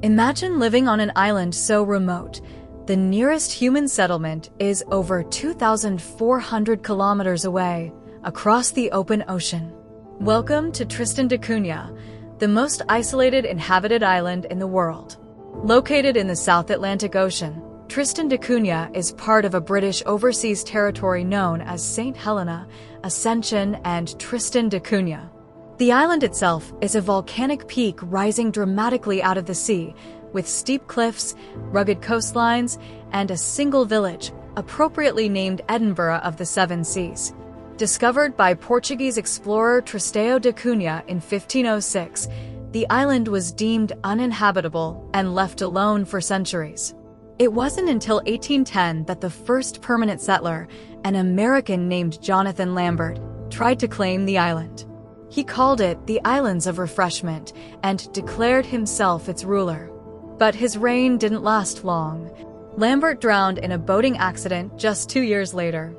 Imagine living on an island so remote. The nearest human settlement is over 2,400 kilometers away, across the open ocean. Welcome to Tristan da Cunha, the most isolated inhabited island in the world. Located in the South Atlantic Ocean, Tristan da Cunha is part of a British overseas territory known as St. Helena, Ascension, and Tristan da Cunha. The island itself is a volcanic peak rising dramatically out of the sea, with steep cliffs, rugged coastlines, and a single village, appropriately named Edinburgh of the Seven Seas. Discovered by Portuguese explorer Tristan da Cunha in 1506, the island was deemed uninhabitable and left alone for centuries. It wasn't until 1810 that the first permanent settler, an American named Jonathan Lambert, tried to claim the island. He called it the Islands of Refreshment and declared himself its ruler. But his reign didn't last long. Lambert drowned in a boating accident just 2 years later.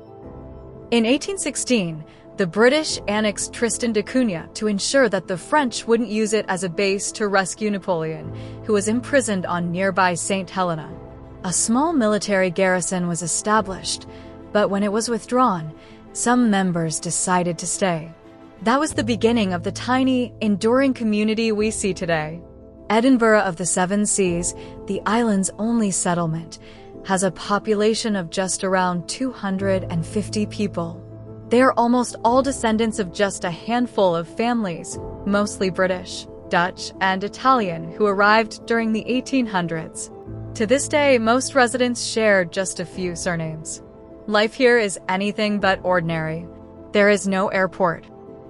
In 1816, the British annexed Tristan da Cunha to ensure that the French wouldn't use it as a base to rescue Napoleon, who was imprisoned on nearby St. Helena. A small military garrison was established, but when it was withdrawn, some members decided to stay. That was the beginning of the tiny, enduring community we see today. Edinburgh of the Seven Seas, the island's only settlement, has a population of just around 250 people. They are almost all descendants of just a handful of families, mostly British, Dutch, and Italian, who arrived during the 1800s. To this day, most residents share just a few surnames. Life here is anything but ordinary. There is no airport.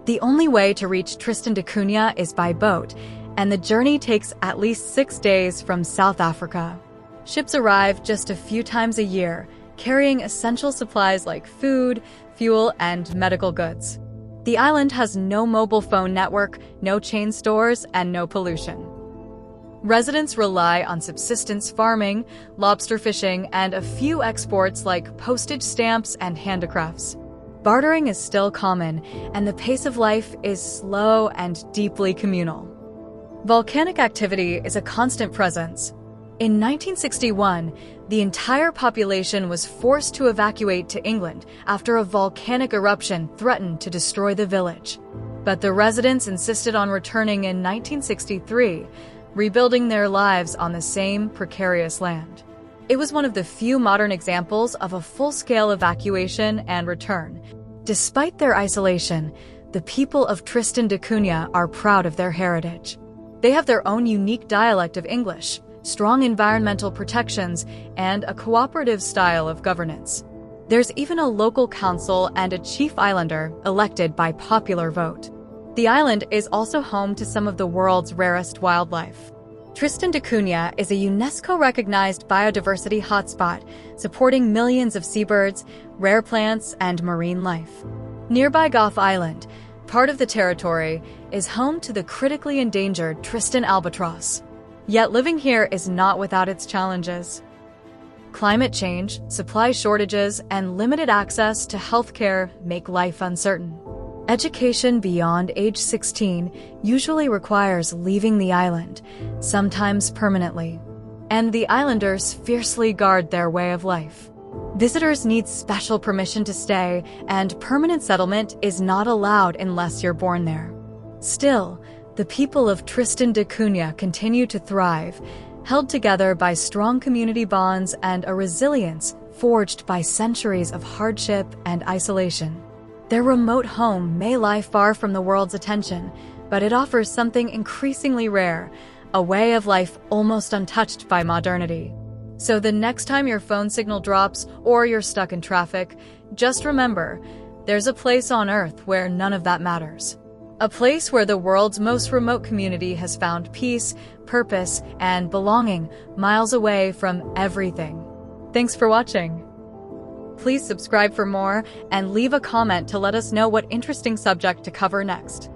The only way to reach Tristan da Cunha is by boat, and the journey takes at least 6 days from South Africa. Ships arrive just a few times a year, carrying essential supplies like food, fuel, and medical goods. The island has no mobile phone network, no chain stores, and no pollution. Residents rely on subsistence farming, lobster fishing, and a few exports like postage stamps and handicrafts. Bartering is still common, and the pace of life is slow and deeply communal. Volcanic activity is a constant presence. In 1961, the entire population was forced to evacuate to England after a volcanic eruption threatened to destroy the village. But the residents insisted on returning in 1963, rebuilding their lives on the same precarious land. It was one of the few modern examples of a full-scale evacuation and return. Despite their isolation, the people of Tristan da Cunha are proud of their heritage. They have their own unique dialect of English, strong environmental protections, and a cooperative style of governance. There's even a local council and a chief islander elected by popular vote. The island is also home to some of the world's rarest wildlife. Tristan da Cunha is a UNESCO-recognized biodiversity hotspot, supporting millions of seabirds, rare plants, and marine life. Nearby Gough Island, part of the territory, is home to the critically endangered Tristan albatross. Yet living here is not without its challenges. Climate change, supply shortages, and limited access to healthcare make life uncertain. Education beyond age 16 usually requires leaving the island, sometimes permanently, and the islanders fiercely guard their way of life. Visitors need special permission to stay, and permanent settlement is not allowed unless you're born there. Still, the people of Tristan da Cunha continue to thrive, held together by strong community bonds and a resilience forged by centuries of hardship and isolation. Their remote home may lie far from the world's attention, but it offers something increasingly rare, a way of life almost untouched by modernity. So the next time your phone signal drops or you're stuck in traffic, just remember, there's a place on Earth where none of that matters. A place where the world's most remote community has found peace, purpose, and belonging miles away from everything. Thanks for watching. Please subscribe for more and leave a comment to let us know what interesting subject to cover next.